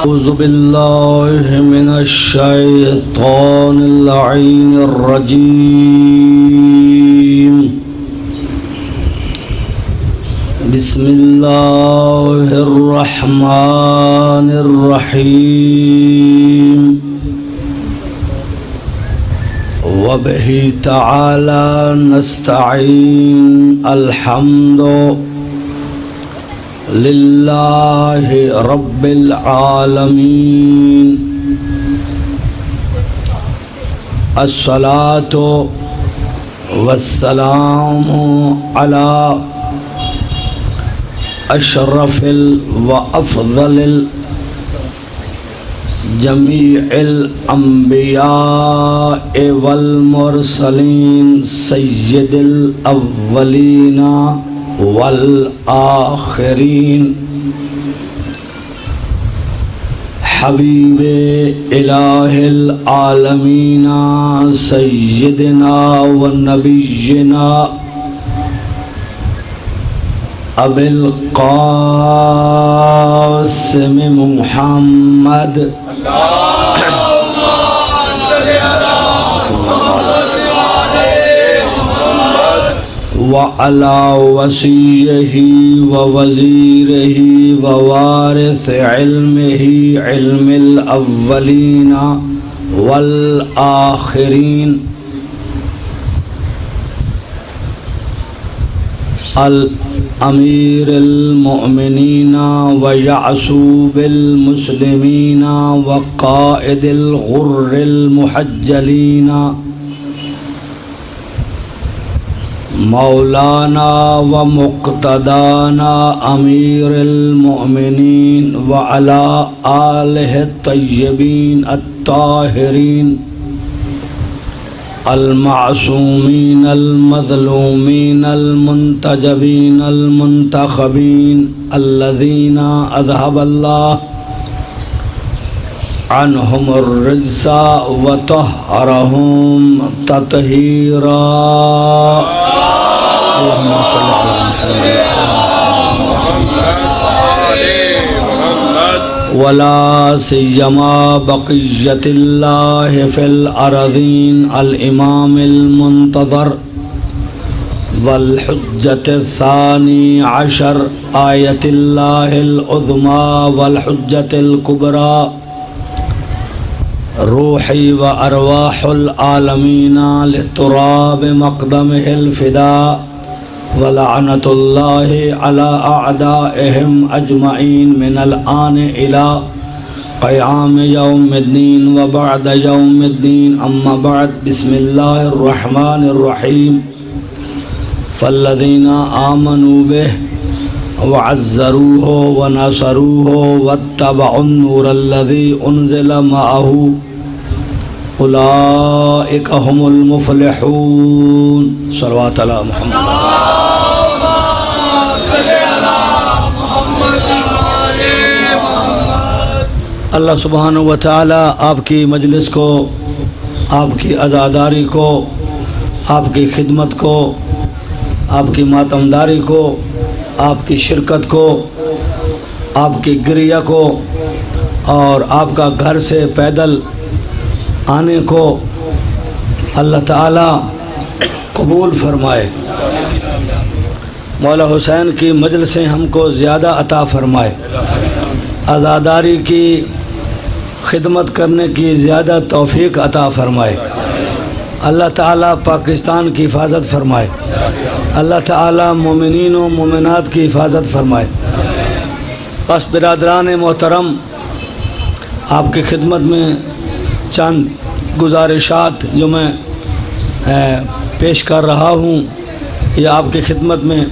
أعوذ بالله من الشيطان اللعين الرجيم بسم الله الرحمن الرحيم وبه تعالى نستعين الحمد لله رب العالمين الصلاة والسلام على أشرف وأفضل جميع الأنبياء والمرسلين سيد الأولين والآخرین حبیب الہ العالمین سیدنا و نبینا ابی القاسم محمد وعلى وصيه ووزيره ووارث علمه علم الأولين والآخرين الأمير المؤمنين ويعصوب المسلمين وقائد الغر المحجلين مولانا ومقتدانا امیر المؤمنین وعلى آلہ الطیبین الطاہرین المعصومین المظلومین المنتجبین المنتخبین الذین اذهب اللہ عنہم الرجس وطہرہم تطہیرا اللهم صل على محمد ولا سيما بقية الله في الأرضين الإمام المنتظر والحجة الثاني عشر آية الله العظمى والحجة الكبرى روحي وأرواح العالمين لتراب مقدمه الفداء ولعنة الله على أعدائهم أجمعين من الآن إلى قيام يوم الدين وبعد يوم الدين أما بعد بسم الله الرحمن الرحيم فالذين آمنوا به وعزروه ونصروه واتبعوا النور الذي أنزل معه أولئك هم المفلحون صلوات على محمد اللہ سبحانہ و تعالی آپ کی مجلس کو، آپ کی عزاداری کو، آپ کی خدمت کو، آپ کی ماتمداری کو، آپ کی شرکت کو، آپ کی گریہ کو اور آپ کا گھر سے پیدل آنے کو اللہ تعالی قبول فرمائے۔ مولا حسین کی مجلسیں ہم کو زیادہ عطا فرمائے، عزاداری کی خدمت کرنے کی زیادہ توفیق عطا فرمائے۔ اللہ تعالیٰ پاکستان کی حفاظت فرمائے، اللہ تعالیٰ مومنین و مومنات کی حفاظت فرمائے۔ بس برادران محترم، آپ کی خدمت میں چند گزارشات جو میں پیش کر رہا ہوں، یہ آپ کی خدمت میں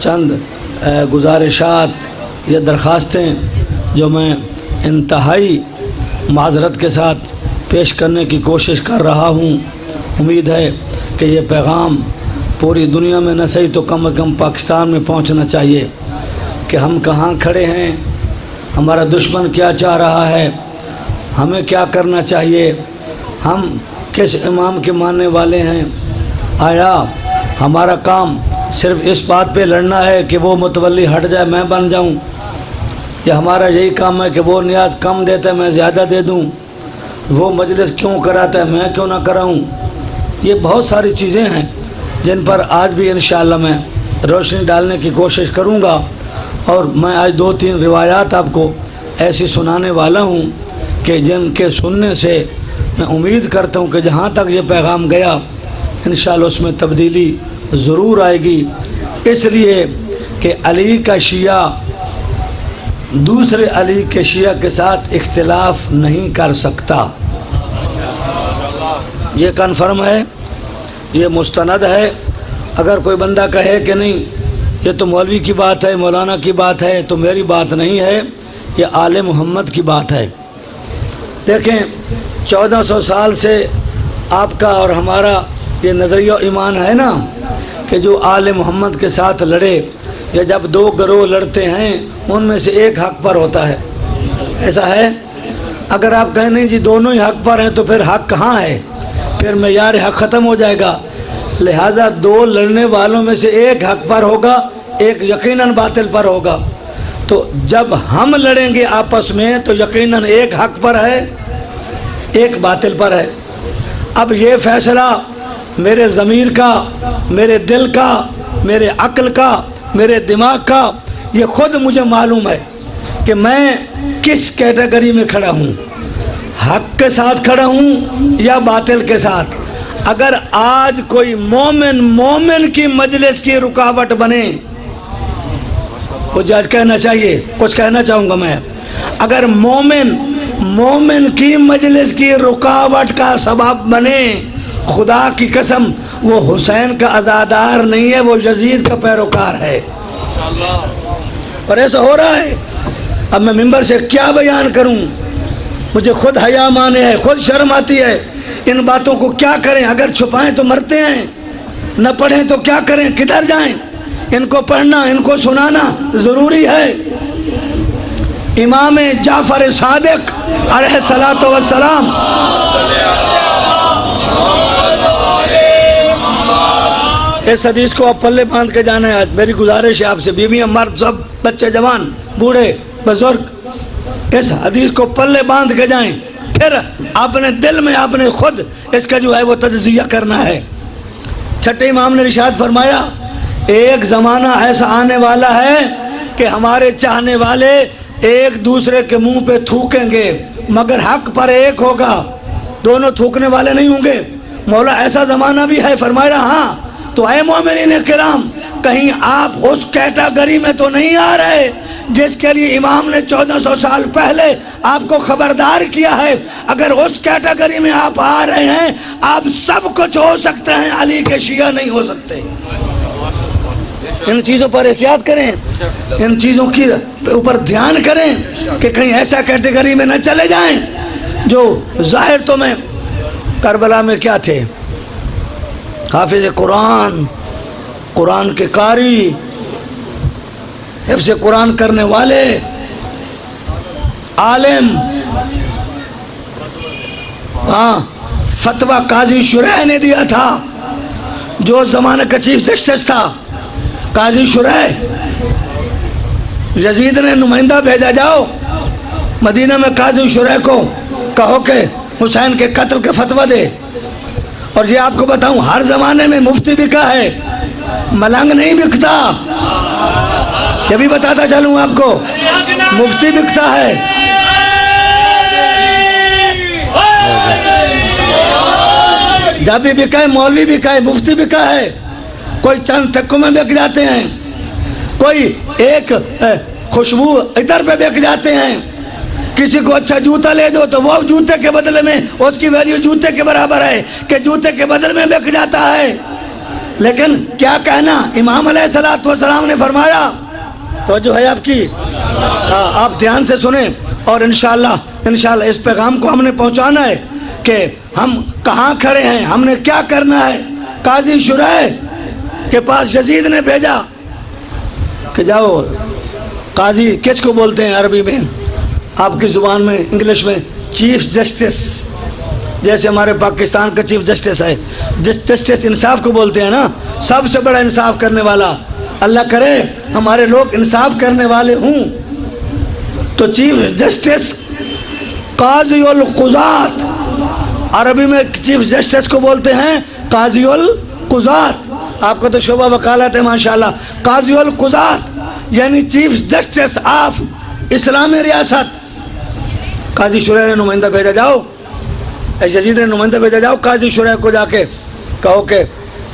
چند گزارشات یا درخواستیں جو میں انتہائی معذرت کے ساتھ پیش کرنے کی کوشش کر رہا ہوں۔ امید ہے کہ یہ پیغام پوری دنیا میں نہ صحیح تو کم از کم پاکستان میں پہنچنا چاہیے کہ ہم کہاں کھڑے ہیں، ہمارا دشمن کیا چاہ رہا ہے، ہمیں کیا کرنا چاہیے، ہم کس امام کے ماننے والے ہیں، آیا ہمارا کام صرف اس بات پہ لڑنا ہے کہ وہ متولی ہٹ جائے میں بن جاؤں، یا ہمارا یہی کام ہے کہ وہ نیاز کم دیتا ہے میں زیادہ دے دوں، وہ مجلس کیوں کراتا ہے میں کیوں نہ کراؤں؟ یہ بہت ساری چیزیں ہیں جن پر آج بھی انشاءاللہ میں روشنی ڈالنے کی کوشش کروں گا، اور میں آج 2-3 روایات آپ کو ایسی سنانے والا ہوں کہ جن کے سننے سے میں امید کرتا ہوں کہ جہاں تک یہ پیغام گیا انشاءاللہ اس میں تبدیلی ضرور آئے گی، اس لیے کہ علی کا شیعہ دوسرے علی کے شیعہ کے ساتھ اختلاف نہیں کر سکتا، یہ کنفرم ہے، یہ مستند ہے۔ اگر کوئی بندہ کہے کہ نہیں یہ تو مولوی کی بات ہے، مولانا کی بات ہے، تو میری بات نہیں ہے، یہ آل محمد کی بات ہے۔ دیکھیں 1400 سال سے آپ کا اور ہمارا یہ نظریہ ایمان ہے نا کہ جو آل محمد کے ساتھ لڑے، یا جب 2 گروہ لڑتے ہیں ان میں سے ایک حق پر ہوتا ہے، ایسا ہے؟ اگر آپ کہیں نہیں جی دونوں ہی حق پر ہیں تو پھر حق کہاں ہے؟ پھر معیار حق ختم ہو جائے گا۔ لہٰذا 2 لڑنے والوں میں سے ایک حق پر ہوگا، ایک یقیناً باطل پر ہوگا۔ تو جب ہم لڑیں گے آپس میں تو یقیناً ایک حق پر ہے، ایک باطل پر ہے۔ اب یہ فیصلہ میرے ضمیر کا، میرے دل کا، میرے عقل کا، میرے دماغ کا، یہ خود مجھے معلوم ہے کہ میں کس کیٹیگری میں کھڑا ہوں، حق کے ساتھ کھڑا ہوں یا باطل کے ساتھ۔ اگر آج کوئی مومن کی مجلس کی رکاوٹ بنے، کچھ آج کہنا چاہیے، کچھ کہنا چاہوں گا میں، اگر مومن کی مجلس کی رکاوٹ کا سبب بنے، خدا کی قسم وہ حسین کا عزادار نہیں ہے، وہ یزید کا پیروکار ہے، اور ایسا ہو رہا ہے۔ اب میں ممبر سے کیا بیان کروں، مجھے خود حیا مانے ہے، خود شرم آتی ہے، ان باتوں کو کیا کریں؟ اگر چھپائیں تو مرتے ہیں، نہ پڑھیں تو کیا کریں، کدھر جائیں؟ ان کو پڑھنا، ان کو سنانا ضروری ہے۔ امام جعفر صادق علیہ الصلاۃ والسلام اس حدیث کو آپ پلے باندھ کے جانا ہے۔ آج میری گزارش ہے آپ سے، بیویاں، مرد، سب بچے، جوان، بوڑھے، بزرگ، اس حدیث کو پلے باندھ کے جائیں، پھر اپنے دل میں آپ نے خود اس کا جو ہے وہ تجزیہ کرنا ہے۔ چھٹے امام نے ارشاد فرمایا ایک زمانہ ایسا آنے والا ہے کہ ہمارے چاہنے والے ایک دوسرے کے منہ پہ تھوکیں گے مگر حق پر ایک ہوگا، دونوں تھوکنے والے نہیں ہوں گے۔ مولا ایسا زمانہ بھی ہے؟ فرمایا ہاں۔ تو اے مومنین کرام، کہیں آپ اس کیٹیگری میں تو نہیں آ رہے جس کے لیے امام نے 1400 سال پہلے آپ کو خبردار کیا ہے؟ اگر اس کیٹیگری میں آپ آ رہے ہیں، آپ سب کچھ ہو سکتے ہیں، علی کے شیعہ نہیں ہو سکتے۔ ان چیزوں پر احتیاط کریں، ان چیزوں کی اوپر دھیان کریں کہ کہیں ایسا کیٹیگری میں نہ چلے جائیں جو ظاہر تو میں کربلا میں کیا تھے، حافظ قرآن، قرآن کے قاری، حفظ قرآن کرنے والے، عالم، ہاں، فتویٰ قاضی شریح نے دیا تھا، جو اس زمانے کا چیف جسٹس تھا قاضی شریح۔ یزید نے نمائندہ بھیجا، جاؤ مدینہ میں قاضی شریح کو کہو کہ حسین کے قتل کے فتویٰ دے۔ اور یہ آپ کو بتاؤں ہر زمانے میں مفتی بکا ہے، ملنگ نہیں بکتا، یہ بھی بتاتا چلوں آپ کو، مفتی بکتا ہے۔ جب بھی بکا ہے، مولوی بکا ہے، مفتی بکا ہے، کوئی چند ٹکوں میں بک جاتے ہیں، کوئی ایک خوشبو ادھر پہ بک جاتے ہیں، کسی کو اچھا جوتا لے دو تو وہ جوتے کے بدلے میں اس کی ویلیو جوتے کے برابر ہے کہ جوتے کے بدلے میں بک جاتا ہے۔ لیکن کیا کہنا، امام علیہ الصلوۃ والسلام نے فرمایا، تو جو ہے آپ کی، آپ دھیان سے سنیں، اور انشاءاللہ اس پیغام کو ہم نے پہنچانا ہے کہ ہم کہاں کھڑے ہیں، ہم نے کیا کرنا ہے۔ قاضی شریح کے پاس یزید نے بھیجا کہ جاؤ، قاضی کس کو بولتے ہیں عربی میں، آپ کی زبان میں، انگلش میں، چیف جسٹس، جیسے ہمارے پاکستان کا چیف جسٹس ہے، جسٹس انصاف کو بولتے ہیں نا، سب سے بڑا انصاف کرنے والا، اللہ کرے ہمارے لوگ انصاف کرنے والے ہوں۔ تو چیف جسٹس قاضی القضات، عربی میں چیف جسٹس کو بولتے ہیں قاضی القضات، آپ کا تو شعبہ وکالت ہے ماشاءاللہ، قاضی القضات یعنی چیف جسٹس آف اسلامی ریاست۔ قاضی شرح نے نمائندہ بھیجا، جاؤ یزید نے نمائندہ بھیجا، جاؤ قاضی شرح کو جا کے کہو کہ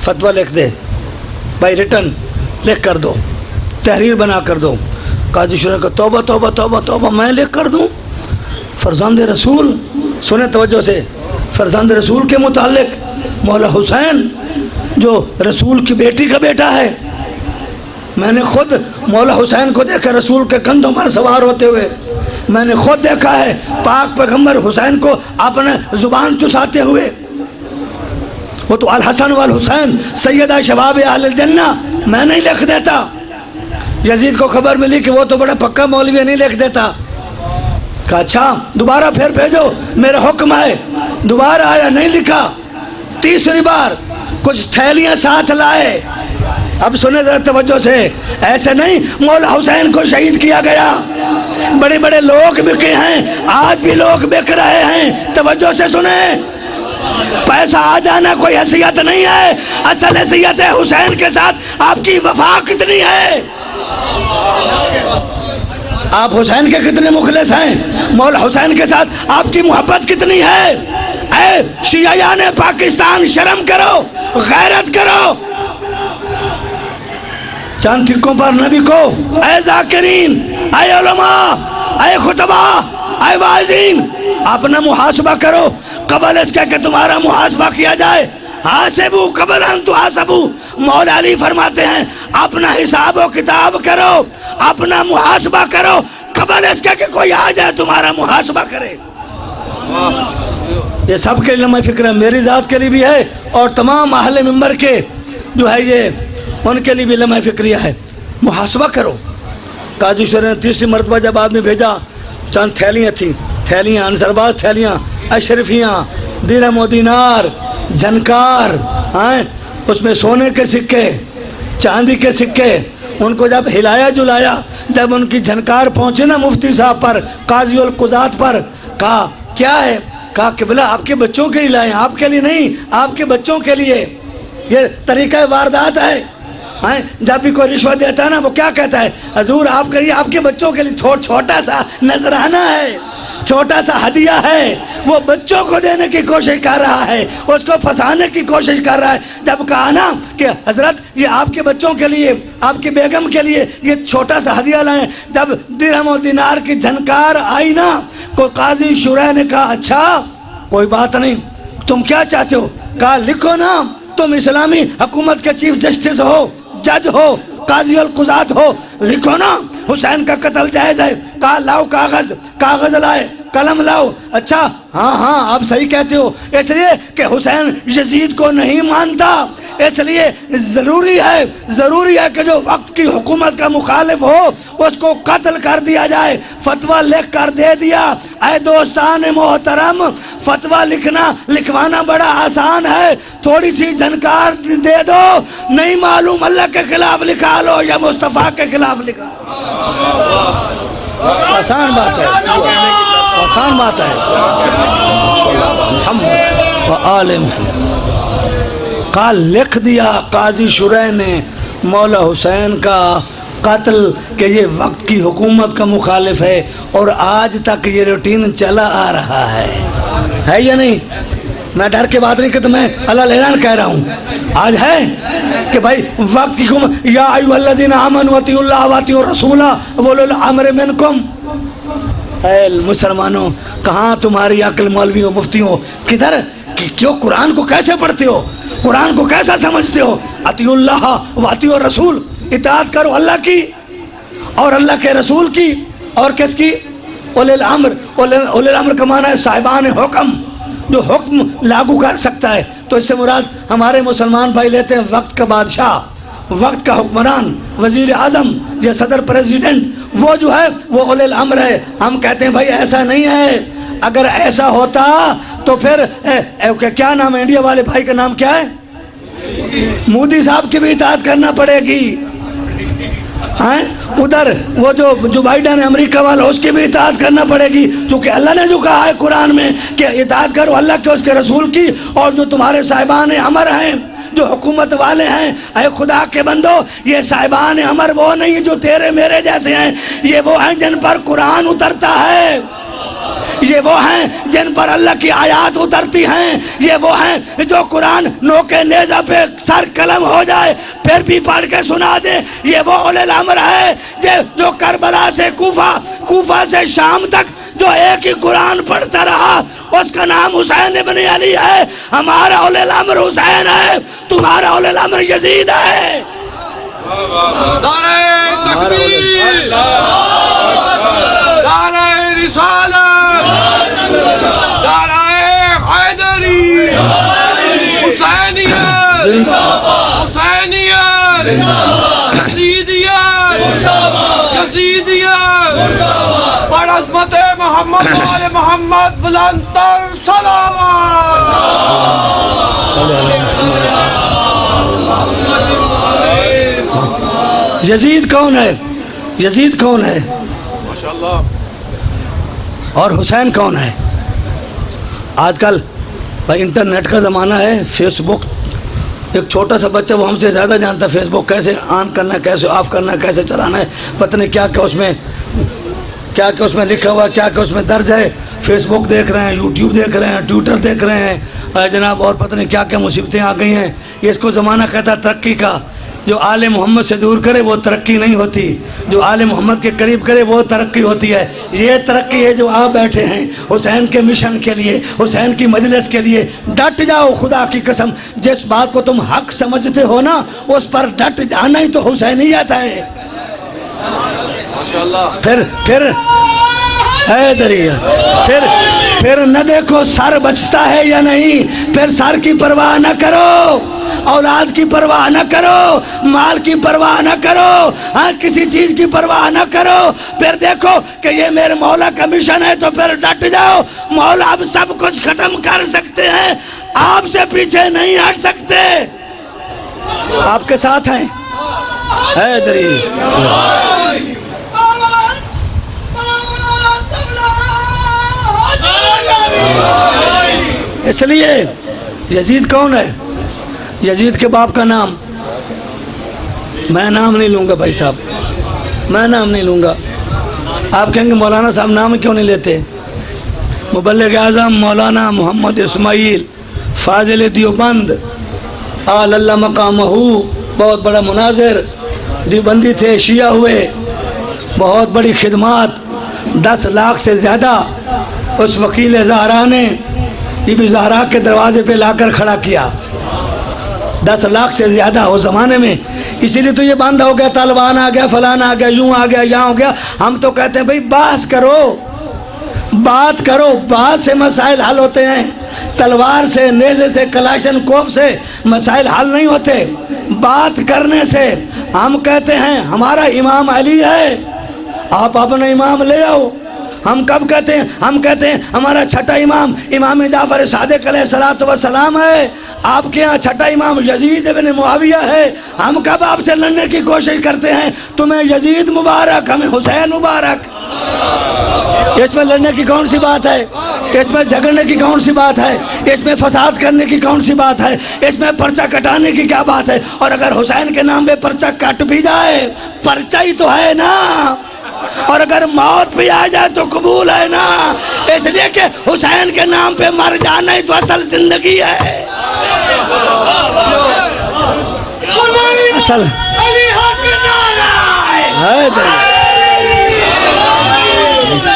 فتویٰ لکھ دے، بھائی ریٹن لکھ کر دو، تحریر بنا کر دو۔ قاضی شرح کا توبہ توبہ توبہ توبہ، میں لکھ کر دوں؟ فرزند رسول، سنیں توجہ سے، فرزند رسول کے متعلق مولا حسین جو رسول کی بیٹی کا بیٹا ہے، میں نے خود مولا حسین کو دیکھا رسول کے کندھوں پر سوار ہوتے ہوئے، میں نے خود دیکھا ہے پاک پیغمبر حسین کو اپنے زبان چساتے ہوئے۔ وہ تو الحسن والحسین سیدہ شباب اہل الجنہ، میں نہیں لکھ دیتا۔ یزید کو خبر ملی کہ وہ تو بڑا پکا مولوی، نہیں لکھ دیتا۔ کہا اچھا دوبارہ پھر بھیجو، میرا حکم ہے۔ دوبارہ آیا، نہیں لکھا۔ تیسری بار کچھ تھیلیاں ساتھ لائے۔ اب سنیں ذرا توجہ سے، ایسے نہیں مولا حسین کو شہید کیا گیا، بڑے بڑے لوگ بکے ہیں، آج بھی لوگ بک رہے ہیں، توجہ سے سنیں۔ پیسہ آ جانا کوئی حیثیت نہیں ہے، اصل حیثیت ہے حسین کے ساتھ آپ کی وفا کتنی ہے، آپ حسین کے کتنے مخلص ہیں، مولا حسین کے ساتھ آپ کی محبت کتنی ہے۔ اے شیعیان پاکستان، شرم کرو، غیرت کرو۔ چند ٹکوں پر نبی کو، اے ذاکرین، اے علماء، اے خطبہ، اے واعظین، اپنا محاسبہ کرو قبل اس کے کہ تمہارا محاسبہ کیا جائے۔ حاسبو قبل ان تحاسبو، مولا علی فرماتے ہیں اپنا حساب و کتاب کرو، اپنا محاسبہ کرو قبل اس کے کہ کوئی آ جائے تمہارا محاسبہ کرے۔ یہ سب کے لمحہ فکر ہے، میری ذات کے لیے بھی ہے اور تمام اہل منبر کے جو ہے یہ ان کے لیے بھی لمحہ فکریہ ہے، محاسبہ کرو۔ قاضی شرح نے تیسری مرتبہ جب آدمی بھیجا، چند تھیلیاں تھیں، تھیلیاں انصرباز تھیلیاں، اشرفیاں، درہم و دینار، جھنکار، اس میں سونے کے سکے، چاندی کے سکے، ان کو جب ہلایا جلایا، جب ان کی جھنکار پہنچے نا مفتی صاحب پر، قاضی القضات پر، کہا کیا ہے؟ کہا قبلہ آپ کے بچوں کے لیے لائے، آپ کے لیے نہیں، آپ کے بچوں کے لیے۔ یہ طریقہ واردات ہے۔ جب بھی کوئی رشوت دیتا ہے نا، وہ کیا کہتا ہے؟ حضور آپ کریے، آپ کے بچوں کے لیے چھوٹا سا نذرانہ ہے، چھوٹا سا ہدیہ ہے، وہ بچوں کو دینے کی کوشش کر رہا ہے، اس کو پھنسانے کی کوشش کر رہا ہے۔ جب کہا نا کہ حضرت یہ آپ کے بچوں کے لیے، آپ کی بیگم کے لیے یہ چھوٹا سا ہدیہ لائیں، جب درہم و دینار کی جھنکار آئی نا، کوئی قاضی شرح نے کہا اچھا کوئی بات نہیں، تم کیا چاہتے ہو؟ کہا لکھو نا، تم اسلامی حکومت کے چیف جسٹس ہو، جج ہو، قاضی القضات ہو، لکھو نا حسین کا قتل جائز ہے۔ کہا لاؤ کاغذ، کاغذ لائے، قلم لاؤ۔ اچھا ہاں آپ صحیح کہتے ہو، اس لیے کہ حسین یزید کو نہیں مانتا، اس لیے ضروری ہے کہ جو وقت کی حکومت کا مخالف ہو اس کو قتل کر دیا جائے۔ فتویٰ لکھ کر دے دیا۔ اے دوستان محترم، فتویٰ لکھوانا بڑا آسان ہے، تھوڑی سی جھنکار دے دو، نہیں معلوم اللہ کے خلاف لکھا لو یا مصطفیٰ کے خلاف لکھا لو۔ آسان بات ہے، آسان بات ہے۔ محمد و آل محمد کا لکھ دیا قاضی شرح نے مولا حسین کا قتل کہ یہ وقت کی حکومت کا مخالف ہے، اور آج تک یہ روٹین چلا آ رہا ہے یا نہیں؟ میں ڈر کے بات نہیں کرتا، میں اللہ اعلان کہہ رہا ہوں، آج ہے کہ بھائی وقت کی حکومت، یا ایھا الذین آمنوا اطیعوا اللہ واطیعوا الرسول واولی الامر منکم۔ اے مسلمانوں، کہاں تمہاری عقل مولویوں مفتیوں، کدھر؟ کیوں قرآن کو کیسے پڑھتے ہو، قرآن کو کیسا سمجھتے ہو؟ اطیعوا اللہ واطیعوا الرسول، اطاعت کرو اللہ کی اور اللہ کے رسول کی، اور کس کی؟ اولی الامر۔ اولی الامر کا معنی ہے صاحبان حکم، جو حکم لاگو کر سکتا ہے۔ تو اس سے مراد ہمارے مسلمان بھائی لیتے ہیں وقت کا بادشاہ، وقت کا حکمران، وزیر اعظم یا صدر پریزیڈنٹ، وہ جو ہے وہ اولی الامر ہے۔ ہم کہتے ہیں بھائی ایسا نہیں ہے، اگر ایسا ہوتا تو پھر کیا نام ہے انڈیا والے بھائی کا نام کیا ہے؟ مودی صاحب کی بھی اطاعت کرنا پڑے گی. ادھر وہ جو بائیڈن ہے امریکہ والا اس کی بھی اطاعت کرنا پڑے گی، کیونکہ اللہ نے جو کہا ہے قرآن میں کہ اطاعت کرو اللہ کے اس کے رسول کی. اور جو تمہارے صاحبان امر ہیں جو حکومت والے ہیں، اے خدا کے بندو یہ صاحبان امر وہ نہیں جو تیرے میرے جیسے ہیں، یہ وہ ہیں جن پر قرآن اترتا ہے، یہ وہ ہیں جن پر اللہ کی آیات اترتی ہیں، یہ وہ ہیں جو قرآن نوکے نیزہ پہ سر قلم ہو جائے پھر بھی پڑھ کے سنا دے. یہ وہ اولی الامر ہے جو کربلا سے کوفہ سے شام تک جو ایک ہی قرآن پڑھتا رہا، اس کا نام حسین ابن علی ہے. ہمارا اولی الامر حسین ہے، تمہارا اولی الامر یزید ہے. نعرہ تکبیر، نعرہ رسالت، نعرہ حیدری، حسینیت، حسینیت، یزیدیت، یزیدیت، بر عظمت محمد آل محمد بلند تر صلوات. یزید کون ہے؟ یزید کون ہے؟ ماشاءاللہ. اور حسین کون ہے؟ آج کل بھائی انٹرنیٹ کا زمانہ ہے، فیس بک، ایک چھوٹا سا بچہ وہ ہم سے زیادہ جانتا ہے فیس بک کیسے آن کرنا ہے، کیسے آف کرنا ہے، کیسے چلانا ہے. پتہ نہیں کیا اس میں لکھا ہوا، کیا اس میں درج ہے. فیس بک دیکھ رہے ہیں، یوٹیوب دیکھ رہے ہیں، ٹویٹر دیکھ رہے ہیں جناب، اور پتہ نہیں کیا مصیبتیں آ گئی ہیں. یہ اس کو زمانہ کہتا ہے ترقی کا. جو آل محمد سے دور کرے وہ ترقی نہیں ہوتی، جو آل محمد کے قریب کرے وہ ترقی ہوتی ہے. یہ ترقی ہے جو آپ بیٹھے ہیں حسین کے مشن کے لیے، حسین کی مجلس کے لیے. ڈٹ جاؤ، خدا کی قسم جس بات کو تم حق سمجھتے ہو نا اس پر ڈٹ جانا ہی تو حسینیت ہے. پھر حیدریہ، پھر نہ دیکھو سر بچتا ہے یا نہیں، پھر سر کی پرواہ نہ کرو، اولاد کی پرواہ نہ کرو، مال کی پرواہ نہ کرو، کسی چیز کی پرواہ نہ کرو. پھر دیکھو کہ یہ میرے مولا کا مشن ہے تو پھر ڈٹ جاؤ. مولا اب سب کچھ ختم کر سکتے ہیں، آپ سے پیچھے نہیں ہٹ سکتے. آپ کے ساتھ ہیں حیدری. اس لیے یزید کون ہے؟ یزید کے باپ کا نام میں نام نہیں لوں گا بھائی صاحب، میں نام نہیں لوں گا. آپ کہیں گے مولانا صاحب نام کیوں نہیں لیتے؟ مبلغ اعظم مولانا محمد اسماعیل فاضل دیوبند آل اللہ مقامہ، بہت بڑا مناظر دیوبندی تھے، شیعہ ہوئے، بہت بڑی خدمات، 10 لاکھ سے زیادہ اس وکیل زہرا نے بی بی زہرا کے دروازے پہ لا کر کھڑا کیا. 10 لاکھ سے زیادہ اس زمانے میں. اسی لیے تو یہ باندھا ہو گیا، طالبان آ گیا، فلان آ گیا، یوں آ گیا، یہاں ہو گیا. ہم تو کہتے ہیں بھائی بات کرو، بات سے مسائل حل ہوتے ہیں. تلوار سے، نیزے سے، کلاشن کوف سے مسائل حل نہیں ہوتے، بات کرنے سے. ہم کہتے ہیں ہمارا امام علی ہے، آپ اپنا امام لے آؤ. ہم کب کہتے ہیں؟ ہم کہتے ہیں ہمارا چھٹا امام امام جعفر صادق علیہ الصلوۃ والسلام ہے. آپ کے ہاں چھٹا امام یزید ابن معاویہ ہے. ہم کب آپ سے لڑنے کی کوشش کرتے ہیں؟ تمہیں یزید مبارک، ہمیں حسین مبارک. اس میں لڑنے کی کون سی بات ہے؟ اس میں جھگڑنے کی کون سی بات ہے؟ اس میں فساد کرنے کی کون سی بات ہے؟ اس میں پرچہ کٹانے کی کیا بات ہے؟ اور اگر حسین کے نام پہ پرچہ کٹ بھی جائے، پرچہ ہی تو ہے نا. اور اگر موت بھی آ جائے تو قبول ہے نا. اس لیے کہ حسین کے نام پہ مر جانا ہی تو اصل زندگی ہے. اصل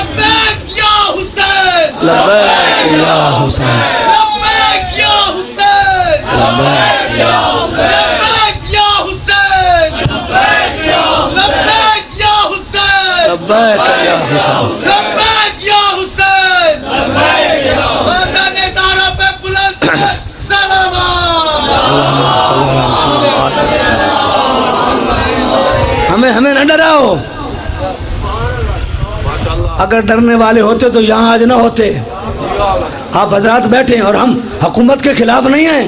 لبیک یا حسین، لبیک یا حسین، لبیک یا حسین، لبیک یا حسین، لبیک یا حسین، لبیک یا حسین، لبیک یا حسین، لبیک یا حسین، لبیک یا حسین. خاندان زہرا پہ بلند سلامات. ہمیں نہ ڈراؤ. اگر ڈرنے والے ہوتے تو یہاں آج نہ ہوتے. آپ حضرات بیٹھے ہیں اور ہم حکومت کے خلاف نہیں ہیں،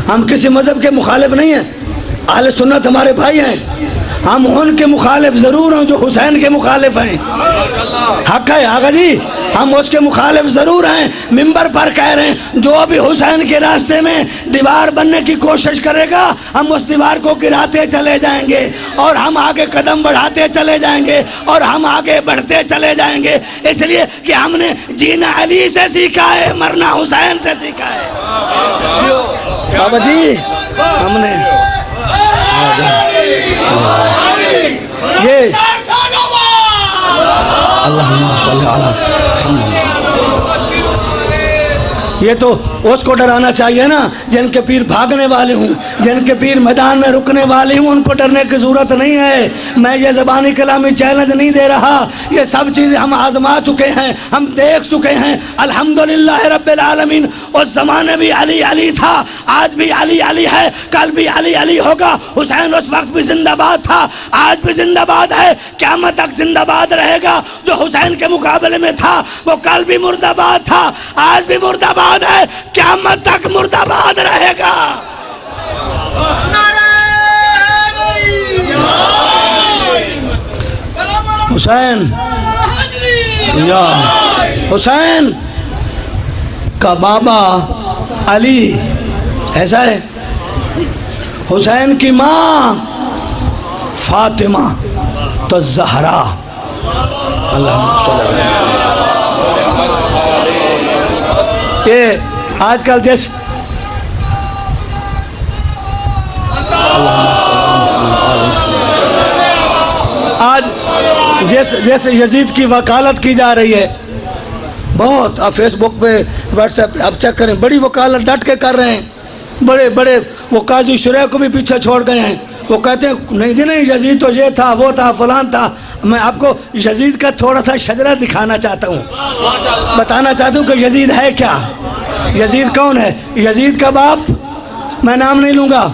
ہم کسی مذہب کے مخالف نہیں ہیں، اہل سنت ہمارے بھائی ہیں، ہم ان کے مخالف ضرور ہیں جو حسین کے مخالف ہیں، حق ہے آقا جی، ہم اس کے مخالف ضرور ہیں، منبر پر کہہ رہے ہیں جو بھی حسین کے راستے میں دیوار بننے کی کوشش کرے گا ہم اس دیوار کو گراتے چلے جائیں گے، اور ہم آگے قدم بڑھاتے چلے جائیں گے، اور ہم آگے بڑھتے چلے جائیں گے، اس لیے کہ ہم نے جینا علی سے سیکھا ہے، مرنا حسین سے سیکھا ہے۔ بابا جی ہم نے یہ اللہم صلی علی محمد، یہ تو اس کو ڈرانا چاہیے نا جن کے پیر بھاگنے والے ہوں، جن کے پیر میدان میں رکنے والے ہوں، ان کو ڈرنے کی ضرورت نہیں ہے۔ میں یہ زبانی کلامی چیلنج نہیں دے رہا، یہ سب چیزیں ہم آزما چکے ہیں، ہم دیکھ چکے ہیں، الحمدللہ رب العالمین۔ اس زمانے بھی علی علی تھا، آج بھی علی علی ہے، کل بھی علی علی ہوگا۔ حسین اس وقت بھی زندہ باد تھا، آج بھی زندہ باد ہے، قیامت تک زندہ باد رہے گا۔ جو حسین کے مقابلے میں تھا وہ کل بھی مردہ باد تھا، آج بھی مردہ باد ہے، قیامت تک مردہ باد رہے گا۔ حسین یا حسین کا بابا علی ایسا ہے، حسین کی ماں فاطمہ تو زہرا، اللہم صلی اللہ علیہ وسلم۔ یہ آج کل جیسے یزید کی وکالت کی جا رہی ہے، بہت آپ فیس بک پہ واٹس ایپ آپ چیک کریں، بڑی وکالت ڈٹ کے کر رہے ہیں، بڑے بڑے وہ قاضی شریح کو بھی پیچھے چھوڑ گئے ہیں، وہ کہتے ہیں نہیں جی نہیں یزید تو یہ تھا وہ تھا فلان تھا۔ میں آپ کو یزید کا تھوڑا سا شجرہ دکھانا چاہتا ہوں، بتانا چاہتا ہوں کہ یزید ہے کیا، یزید کون ہے۔ یزید کا باپ میں نام نہیں لوں گا،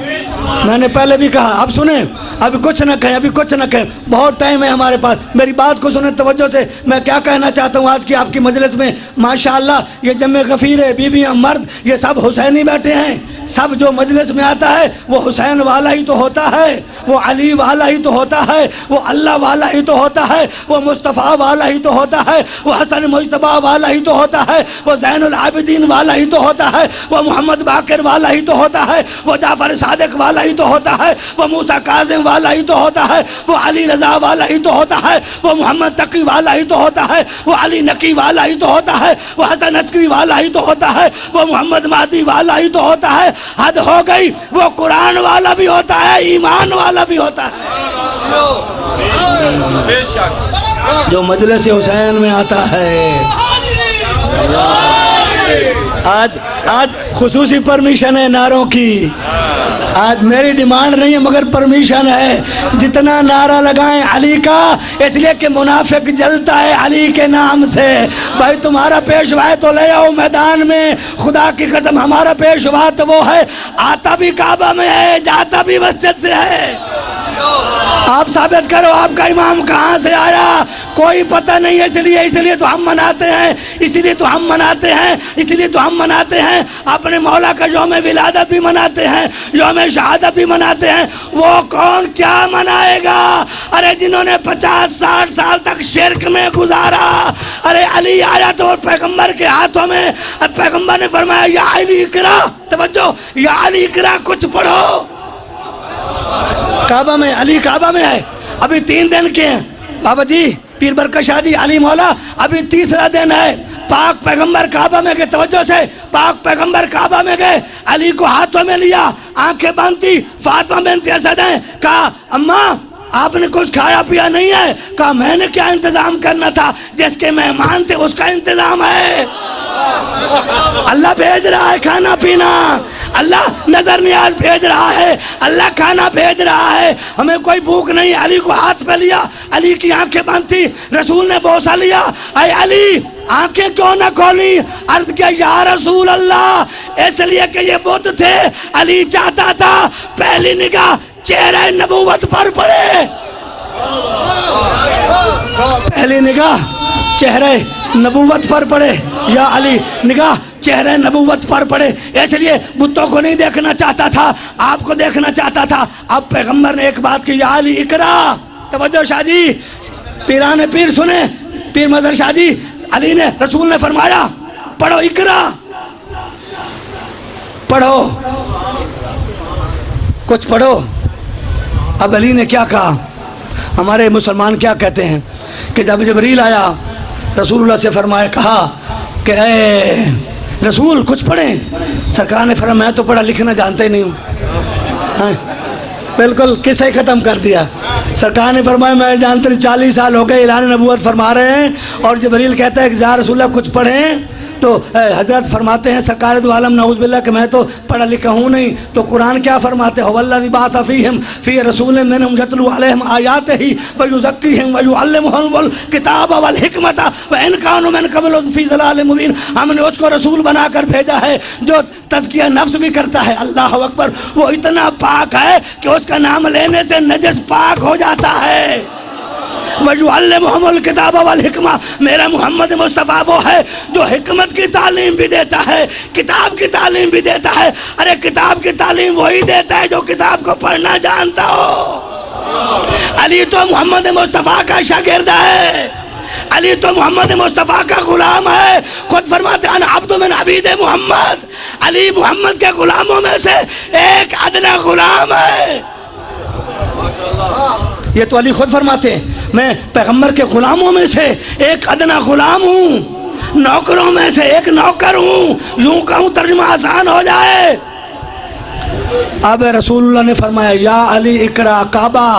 میں نے پہلے بھی کہا، اب سنیں، ابھی کچھ نہ کہیں، ابھی کچھ نہ کہیں، بہت ٹائم ہے ہمارے پاس، میری بات کو سنیں توجہ سے۔ میں کیا کہنا چاہتا ہوں آج کی آپ کی مجلس میں، ماشاءاللہ یہ جمع غفیر ہے، بیویاں مرد یہ سب حسینی بیٹھے ہیں، سب جو مجلس میں آتا ہے وہ حسین والا ہی تو ہوتا ہے، وہ علی والا ہی تو ہوتا ہے، وہ اللہ والا ہی تو ہوتا ہے، وہ مصطفیٰ والا ہی تو ہوتا ہے، وہ حسن مجتبیٰ والا ہی تو ہوتا ہے، وہ زین العابدین والا ہی تو ہوتا ہے، وہ محمد باقر والا ہی تو ہوتا ہے، وہ جعفر صادق والا ہی تو ہوتا ہے، وہ موسیٰ کاظم والا ہی تو ہوتا ہے، وہ علی رضا والا ہی تو ہوتا ہے، وہ محمد تقی والا ہی تو ہوتا ہے، وہ علی نقی والا ہی تو ہوتا ہے، وہ حسن عسکری والا ہی تو ہوتا ہے، وہ محمد مہدی والا ہی تو ہوتا ہے۔ حد ہو گئی، وہ قرآن والا بھی ہوتا ہے، ایمان والا بھی ہوتا ہے۔ جو مجلس حسین میں آتا ہے، آج خصوصی پرمیشن ہے نعروں کی، آج میری ڈیمانڈ نہیں ہے مگر پرمیشن ہے، جتنا نعرہ لگائیں علی کا، اس لیے کہ منافق جلتا ہے علی کے نام سے۔ بھائی تمہارا پیشوا ہے تو لے آؤ میدان میں، خدا کی قسم ہمارا پیشوا تو وہ ہے، آتا بھی کعبہ میں ہے، جاتا بھی مسجد سے ہے۔ آپ ثابت کرو آپ کا امام کہاں سے آیا، کوئی پتہ نہیں ہے، اس لیے تو ہم مناتے ہیں، اس لیے تو ہم مناتے ہیں، اس لیے تو ہم مناتے ہیں، اپنے مولا کا یوم ولادت بھی مناتے ہیں، یوم شہادت بھی مناتے ہیں۔ وہ کون کیا منائے گا؟ ارے جنہوں نے 50-60 سال تک شرک میں گزارا، ارے علی آیا تو پیغمبر کے ہاتھوں میں، پیغمبر نے فرمایا یا علی اقرا، توجہ، یا علی اقرا کچھ پڑھو۔ کعبہ میں، علی کعبہ میں ہے، ابھی 3 دن کے ہیں بابا جی، پیر برکت شاہ جی، علی مولا، ابھی 3را دن ہے۔ پاک پیغمبر کعبہ میں گئے، توجہ سے، پاک پیغمبر کعبہ میں گئے، علی کو ہاتھوں میں لیا، آنکھیں بند تھی، فاطمہ بنت اسد ہیں، کہا اماں آپ نے کچھ کھایا پیا نہیں ہے؟ کہا میں نے کیا انتظام کرنا تھا، جس کے مہمان تھے اس کا انتظام ہے۔ اللہ بھیج رہا ہے کھانا پینا، اللہ نظر نیاز بھیج رہا ہے، اللہ کھانا بھیج رہا ہے، ہمیں کوئی بھوک نہیں۔ علی کو ہاتھ پہ لیا، علی کی آنکھیں بند تھی، رسول نے بوسہ لیا، اے علی آنکھیں کیوں نہ کھولی؟ عرض کیا یا رسول اللہ، اس لیے کہ یہ بت تھے، علی چاہتا تھا پہلی نگاہ چہرہ نبوت پر پڑے، پہلی نگاہ چہرہ نبوت پر پڑے یا علی، نگاہ چہرے نبوت پر پڑے، اس لیے بتوں کو نہیں دیکھنا چاہتا تھا، آپ کو دیکھنا چاہتا تھا۔ اب پیغمبر نے ایک بات کی، یا علی اقرا، توجہ شاہ جی، پیران پیر سنیں، پیر مظہر شاہ جی، علی نے، رسول نے فرمایا پڑھو اقرا، پڑھو، کچھ پڑھو۔ اب علی نے کیا کہا؟ ہمارے مسلمان کیا کہتے ہیں کہ جب جبریل آیا رسول اللہ سے فرمایا، کہا کہ اے رسول کچھ پڑھیں، سرکار نے فرمایا میں تو پڑھا لکھنا جانتے ہی نہیں ہوں۔ بالکل قصہ ختم کر دیا۔ سرکار نے فرمایا میں جانتے نہیں، 40 سال ہو گئے اعلان نبوت فرما رہے ہیں، اور جبریل کہتا ہے کہ یا رسول اللہ کچھ پڑھیں، تو حضرت فرماتے ہیں سرکار دو عالم نعوذ باللہ کہ میں تو پڑھا لکھا ہوں نہیں، تو قرآن کیا فرماتے ہیں؟ والذی بعث فیہم فی رسول منہم یتلو علیہم آیاتہ ویزکیہم ویعلمہم الکتاب والحکمۃ وان کانوا من قبل فی ضلال مبین۔ ہم نے اس کو رسول بنا کر بھیجا ہے جو تزکیہ نفس بھی کرتا ہے، اللہ اکبر، وہ اتنا پاک ہے کہ اس کا نام لینے سے نجس پاک ہو جاتا ہے۔ وَيُعَلِّمُهُمُ الْكِتَابَ وَالْحِكْمَةَ، میرا محمد مصطفیٰ وہ ہے جو حکمت کی تعلیم بھی دیتا ہے، کتاب کی تعلیم بھی دیتا ہے۔ ارے کتاب کی تعلیم وہی دیتا ہے جو کتاب کو پڑھنا جانتا ہو۔ علی تو محمد مصطفیٰ کا شاگرد ہے، علی تو محمد مصطفیٰ کا غلام ہے، خود فرماتے ہیں انا عبد من عبید محمد، علی محمد کے غلاموں میں سے ایک ادنا غلام ہے۔ یہ تو علی خود فرماتے ہیں میں پیغمبر کے غلاموں میں سے ایک ادنا غلام ہوں، نوکروں میں سے ایک نوکر ہوں، یوں کہوں ترجمہ آسان ہو جائے۔ اب رسول اللہ نے فرمایا یا علی اقرا کعبہ،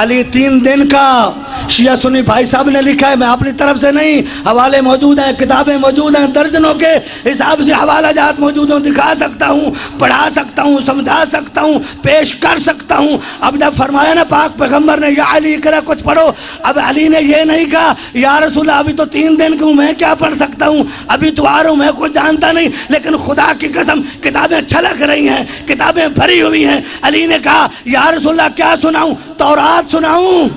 علی 3 دن کا، شیعہ سنی بھائی صاحب نے لکھا ہے، میں اپنی طرف سے نہیں، حوالے موجود ہیں، کتابیں موجود ہیں، درجنوں کے حساب سے حوالہ جات موجود ہیں، دکھا سکتا ہوں، پڑھا سکتا ہوں، سمجھا سکتا ہوں، پیش کر سکتا ہوں۔ اب جب فرمایا نا پاک پیغمبر نے یا علی اقرا کچھ پڑھو، اب علی نے یہ نہیں کہا یا رسول اللہ ابھی تو 3 دن کی ہوں، میں کیا پڑھ سکتا ہوں، ابھی تو آ رہا ہوں، میں کچھ جانتا نہیں، لیکن خدا کی قسم کتابیں چھلک رہی ہیں، کتابیں بھری ہوئی ہیں۔ علی نے کہا یا رسول اللہ کیا سناؤں؟ تورات سناؤں؟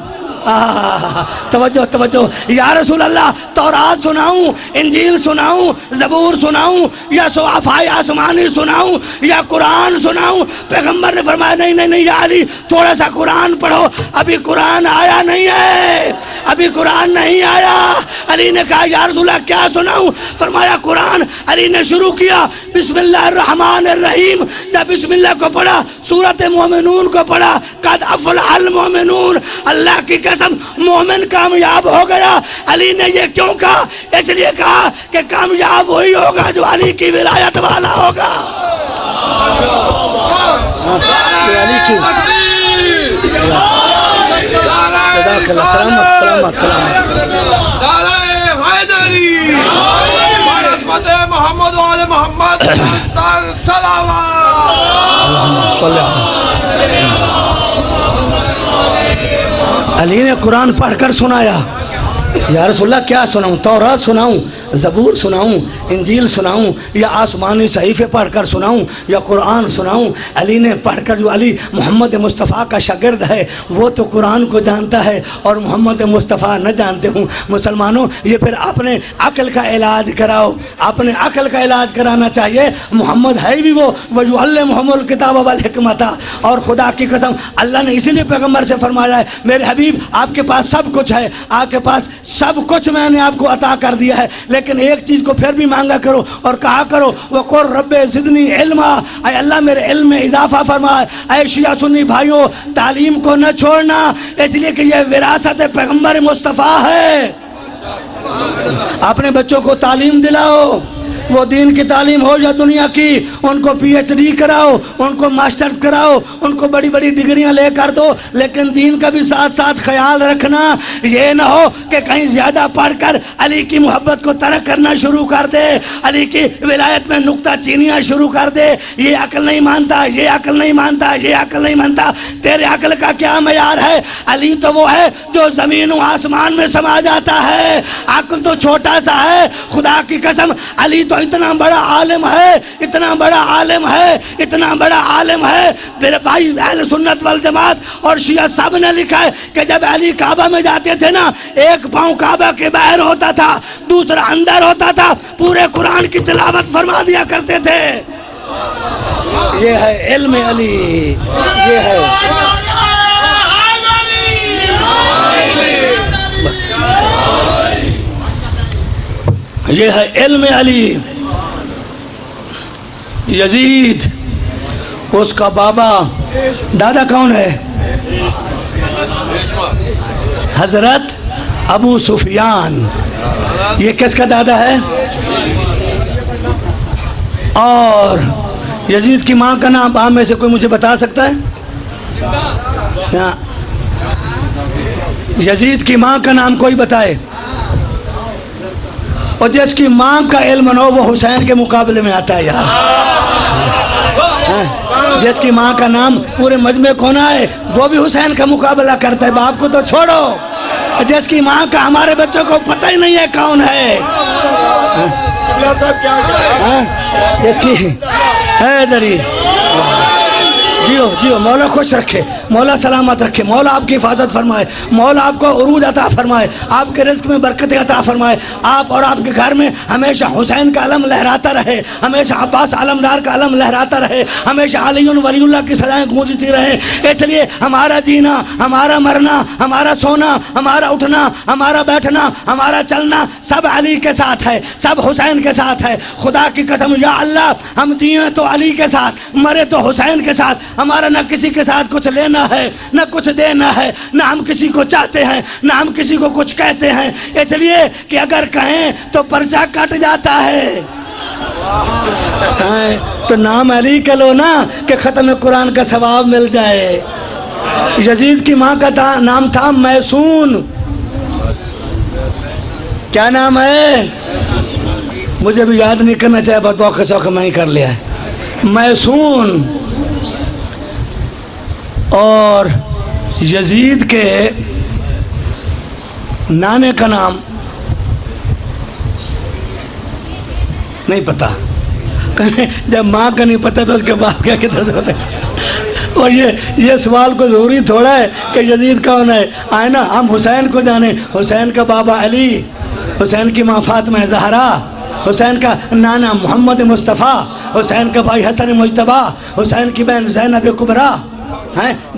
توجہ توجہ، یا رسول اللہ تورات سناؤں، انجیل سناؤں، زبور سناؤں، یا صحائف آسمانی سناؤں، یا قرآن سناؤں؟ پیغمبر نے فرمایا نہیں نہیں نہیں یا علی تھوڑا سا قرآن پڑھو، ابھی قرآن آیا نہیں ہے، ابھی قرآن نہیں آیا۔ علی نے کہا یا رسول اللہ کیا سناؤں؟ فرمایا قرآن۔ علی نے شروع کیا بسم اللہ الرحمن الرحیم، جب بسم اللہ کو پڑھا، سورۃ مومنون کو پڑھا، قد افلح المومنون، اللہ کی قسم مومن کامیاب ہو گیا۔ علی نے یہ کیوں کہا؟ اس لیے کہا کہ کامیاب وہی ہوگا جو علی کی ولایت والا ہوگا۔ سلامت سلامت سلامت محمد وعلى محمد علی نے قرآن پڑھ کر سنایا، یا رسول اللہ کیا سناؤں؟ تورات سناؤں، زبور سناؤں، انجیل سناؤں، یا آسمانی صحیفے پڑھ کر سناؤں، یا قرآن سناؤں؟ علی نے پڑھ کر، جو علی محمد مصطفیٰ کا شاگرد ہے وہ تو قرآن کو جانتا ہے اور محمد مصطفیٰ نہ جانتے ہوں۔ مسلمانوں یہ پھر اپنے عقل کا علاج کراؤ، اپنے عقل کا علاج کرانا چاہیے۔ محمد ہے بھی وہ وَيُعَلِّمُهُمُ الْكِتَابَ وَالْحِكْمَةَ، اور خدا کی قسم اللہ نے اسی لیے پیغمبر سے فرمایا ہے میرے حبیب آپ کے پاس سب کچھ ہے، آپ کے پاس سب کچھ میں نے آپ کو عطا کر دیا ہے، لیکن ایک چیز کو پھر بھی مانگا کرو اور کہا کرو وَقُلْ رَبِّ زِدْنِي عِلْمًا، اے اللہ میرے علم میں اضافہ فرما۔ اے شیعہ سنی بھائیوں، تعلیم کو نہ چھوڑنا، اس لیے کہ یہ وراثت پیغمبر مصطفیٰ ہے۔ اپنے بچوں کو تعلیم دلاؤ، وہ دین کی تعلیم ہو یا دنیا کی، ان کو پی ایچ ڈی کراؤ، ان کو ماسٹرز کراؤ، ان کو بڑی بڑی ڈگریاں لے کر دو، لیکن دین کا بھی ساتھ ساتھ خیال رکھنا، یہ نہ ہو کہ کہیں زیادہ پڑھ کر علی کی محبت کو ترک کرنا شروع کر دے، علی کی ولایت میں نکتہ چینیاں شروع کر دے، یہ عقل نہیں مانتا، یہ عقل نہیں مانتا، یہ عقل نہیں مانتا۔ تیرے عقل کا کیا معیار ہے؟ علی تو وہ ہے جو زمین و آسمان میں سما جاتا ہے، عقل تو چھوٹا سا ہے۔ خدا کی قسم علی تو تو اتنا بڑا عالم ہے، اتنا بڑا عالم ہے، اتنا بڑا عالم ہے۔ میرے بھائی اہل سنت والجماعت اور شیعہ سب نے لکھا ہے کہ جب علی کعبہ میں جاتے تھے نا، ایک پاؤں کعبہ کے باہر ہوتا تھا، دوسرا اندر ہوتا تھا، پورے قرآن کی تلاوت فرما دیا کرتے تھے۔ یہ ہے علم علی، یہ ہے یہ ہے علم علی۔ یزید اس کا بابا دادا کون ہے؟ حضرت ابو سفیان۔ یہ کس کا دادا ہے؟ اور یزید کی ماں کا نام آپ میں سے کوئی مجھے بتا سکتا ہے؟ یزید کی ماں کا نام کوئی بتائے۔ اور جس کی ماں کا علم نہ ہو وہ حسین کے مقابلے میں آتا ہے یار۔ جس کی ماں کا نام پورے مجمع کون ہے وہ بھی حسین کا مقابلہ کرتا ہے، باپ کو تو چھوڑو۔ جس کی ماں کا ہمارے بچوں کو پتہ ہی نہیں ہے کون ہے، جس کی حیدری۔ جیو جیو، مولا خوش رکھے، مولا سلامت رکھے، مولا آپ کی حفاظت فرمائے، مولا آپ کو عروج عطا فرمائے، آپ کے رزق میں برکت عطا فرمائے، آپ اور آپ کے گھر میں ہمیشہ حسین کا علم لہراتا رہے، ہمیشہ عباس علمدار کا علم لہراتا رہے، ہمیشہ علی ولی اللہ کی سزائیں گونجتی رہیں۔ اس لیے ہمارا جینا، ہمارا مرنا، ہمارا سونا، ہمارا اٹھنا، ہمارا بیٹھنا، ہمارا چلنا سب علی کے ساتھ ہے، سب حسین کے ساتھ ہے۔ خدا کی قسم یا اللہ، ہم جئیں تو علی کے ساتھ، مرے تو حسین کے ساتھ۔ ہمارا نہ کسی کے ساتھ کچھ لینا ہے، نہ کچھ دینا ہے، نہ ہم کسی کو چاہتے ہیں، نہ ہم کسی کو کچھ کہتے ہیں، اس لیے کہ اگر کہیں تو پرچہ کٹ جاتا ہے۔ تو نام علی کا لو نا کہ ختم قرآن کا ثواب مل جائے۔ یزید کی ماں کا نام تھا میسون۔ کیا نام ہے؟ مجھے بھی یاد نہیں کرنا چاہے، بہت موقع شوق میں ہی کر لیا ہے۔ میسون۔ اور یزید کے نانے کا نام نہیں پتا۔ جب ماں کا نہیں پتا تو اس کے باپ کیا کہتا ہے؟ اور یہ سوال کو ضروری تھوڑا ہے کہ یزید کون ہے؟ آئے نا ہم حسین کو جانے، حسین کا بابا علی، حسین کی ماں فاطمہ زہرا، حسین کا نانا محمد مصطفیٰ، حسین کا بھائی حسن مجتبیٰ، حسین کی بہن زینب کبریٰ۔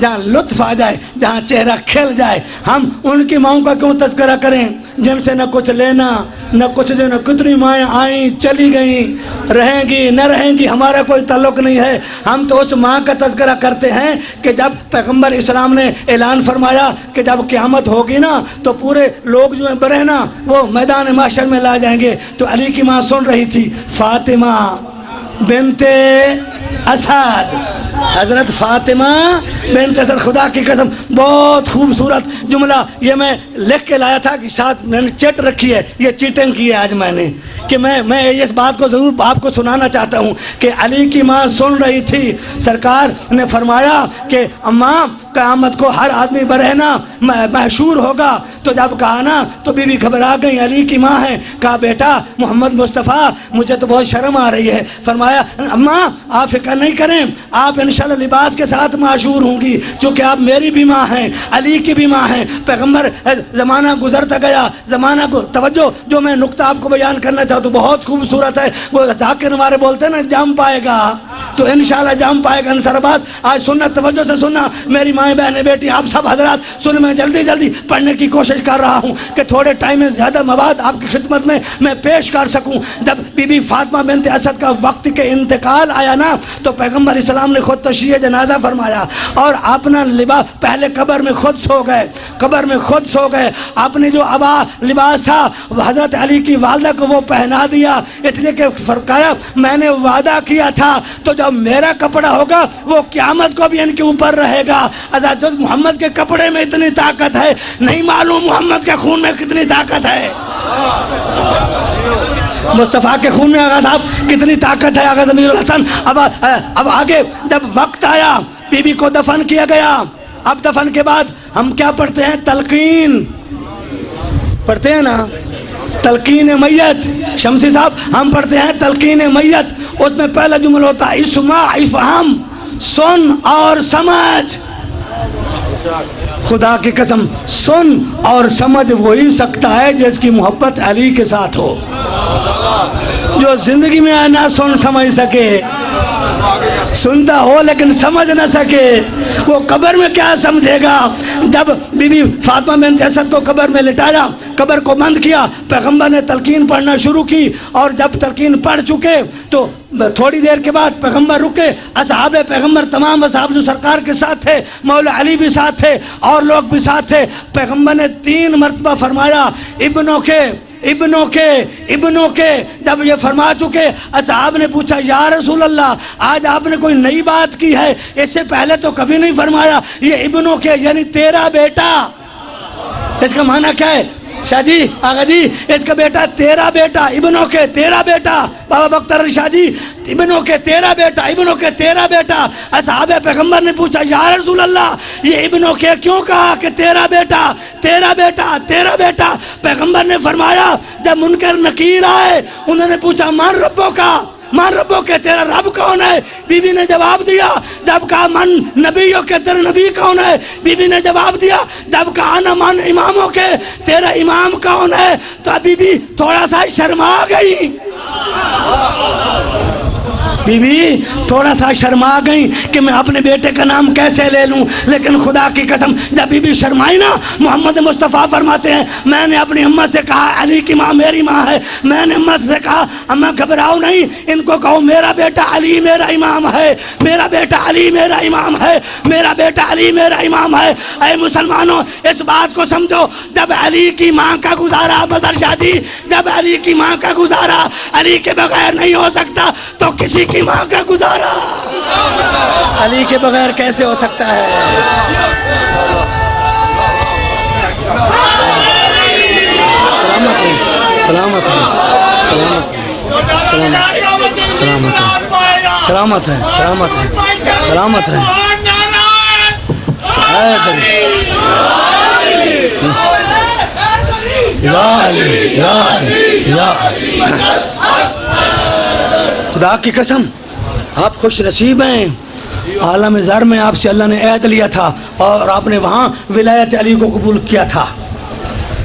جہاں لطف آ جائے، جہاں چہرہ کھل جائے، ہم ان کی ماؤں کا کیوں تذکرہ کریں جن سے نہ کچھ لینا نہ کچھ دینا؟ کتنی مائیں آئیں چلی گئیں، رہیں گی نہ رہیں گی، ہمارا کوئی تعلق نہیں ہے۔ ہم تو اس ماں کا تذکرہ کرتے ہیں کہ جب پیغمبر اسلام نے اعلان فرمایا کہ جب قیامت ہوگی نا تو پورے لوگ جو ہیں برہنہ وہ میدان محشر میں لا جائیں گے، تو علی کی ماں سن رہی تھی، فاطمہ بنت اسد، حضرت فاطمہ بنت اسد۔ خدا کی قسم بہت خوبصورت جملہ یہ میں لکھ کے لایا تھا کہ ساتھ میں نے چٹ رکھی ہے، یہ چیٹنگ کی ہے آج میں نے، کہ میں اس بات کو ضرور آپ کو سنانا چاہتا ہوں کہ علی کی ماں سن رہی تھی، سرکار نے فرمایا کہ اماں قیامت کو ہر آدمی برہنہ محشور ہوگا۔ تو جب کہا نا تو بی بی گھبرا گئی، علی کی ماں ہے، کہا بیٹا محمد مصطفیٰ مجھے تو بہت شرم آ رہی ہے۔ فرمایا اماں آپ فکر نہیں کریں، آپ انشاءاللہ لباس کے ساتھ معشور ہوں گی، چونکہ آپ میری بھی ماں ہیں، علی کی بھی ماں ہیں۔ پیغمبر زمانہ گزرتا گیا، زمانہ کو توجہ، جو میں نقطہ آپ کو بیان کرنا چاہتا ہوں بہت خوبصورت ہے، وہ ذاکر ہمارے بولتے ہیں نا جم پائے گا تو انشاءاللہ جم پائے گا انصر عباس۔ آج سننا، توجہ سے سننا میری مائیں بہنیں بیٹی آپ سب حضرات سن، میں جلدی پڑھنے کی کوشش کر رہا ہوں کہ تھوڑے ٹائم میں زیادہ مواد آپ کی خدمت میں پیش کر سکوں۔ جب بی بی فاطمہ بنت اسد کا وقت کے انتقال آیا نا تو پیغمبر اسلام نے خود تشریح جنازہ فرمایا اور اپنا لباس پہلے قبر میں خود سو گئے، اپنے جو لباس تھا حضرت علی کی والدہ کو وہ پہنا دیا، اس لیے کہ فرمایا میں نے وعدہ کیا تھا تو جب میرا کپڑا ہوگا وہ قیامت کو بھی ان کے اوپر رہے گا۔ حضرت محمد کے کپڑے میں اتنی طاقت ہے، نہیں معلوم محمد کے خون میں کتنی طاقت ہے، مصطفیٰ کے خون میں آغا صاحب کتنی طاقت ہے، آغا ضمیر الحسن۔ اب آگے جب وقت آیا بی بی کو دفن کیا گیا، اب دفن کے بعد ہم کیا پڑھتے ہیں؟ تلقین پڑھتے ہیں نا، تلقین میت، شمسی صاحب ہم پڑھتے ہیں تلقین میت، اس میں پہلا جملہ ہوتا ہے اسمع افہم، سن اور سمجھ۔ خدا کی قسم سن اور سمجھ وہی سکتا ہے جس کی محبت علی کے ساتھ ہو۔ جو زندگی میں نہ سن سمجھ سکے، سنتا ہو لیکن سمجھ نہ سکے، وہ قبر میں کیا سمجھے گا؟ جب بی بی فاطمہ بنت اسد کو قبر میں لٹایا، قبر کو بند کیا، پیغمبر نے تلقین پڑھنا شروع کی، اور جب تلقین پڑھ چکے تو تھوڑی دیر کے بعد پیغمبر رکے، اصحاب پیغمبر تمام اصحاب جو سرکار کے ساتھ تھے، مولا علی بھی ساتھ تھے اور لوگ بھی ساتھ تھے، پیغمبر نے 3 مرتبہ فرمایا ابنوں کے ابنوں کے ابنوں کے۔ جب یہ فرما چکے اصحاب نے پوچھا یا رسول اللہ آج آپ نے کوئی نئی بات کی ہے، اس سے پہلے تو کبھی نہیں فرمایا، یہ ابنوں کے یعنی تیرا بیٹا، اس کا معنی کیا ہے شاہ جی آغا جی؟ اس کا بیٹا تیرا بیٹا، ابنوں کے تیرا بیٹا، بابا بختر علی شاہ جی ابنوں کے تیرا بیٹا، ابنوں کے تیرا بیٹا۔ اصحاب پیغمبر نے پوچھا یا رسول اللہ یہ ابنوں کے کیوں کہا کہ تیرا بیٹا تیرا بیٹا تیرا بیٹا؟ پیغمبر نے فرمایا جب منکر نکیر آئے انہوں نے پوچھا من ربوں کا، من ربوں کے تیرا رب کون ہے؟ بی بی نے جواب دیا، جب کہا من نبیوں کے تیرا نبی کون ہے؟ بی بی نے جواب دیا، جب کہا انا من اماموں کے تیرا امام کون ہے؟ تو بی بی تھوڑا سا شرما گئی، بی بی تھوڑا سا شرما گئی کہ میں اپنے بیٹے کا نام کیسے لے لوں، لیکن خدا کی قسم جب بی بی شرمائی نا، محمد مصطفیٰ فرماتے ہیں میں نے اپنی اماں سے کہا علی کی ماں میری ماں ہے، میں نے اماں سے کہا اماں گھبراؤ نہیں، ان کو کہو میرا بیٹا علی میرا امام ہے، میرا بیٹا علی میرا امام ہے، میرا بیٹا علی میرا امام ہے۔ اے مسلمانوں اس بات کو سمجھو، جب علی کی ماں کا گزارا مظہر شاہ جی، جب علی کی ماں کا گزارا علی کے بغیر نہیں ہو سکتا تو کسی کی ماں کا گزارا علی کے بغیر کیسے ہو سکتا ہے؟ سلامت ہے، سلامت ہے، سلامت ہے، سلامت ہے، سلامت ہے۔ یا علی یا علی یا علی، خدا کی قسم آپ خوش نصیب ہیں، عالم زر میں آپ سے اللہ نے عہد لیا تھا اور آپ نے وہاں ولایت علی کو قبول کیا تھا،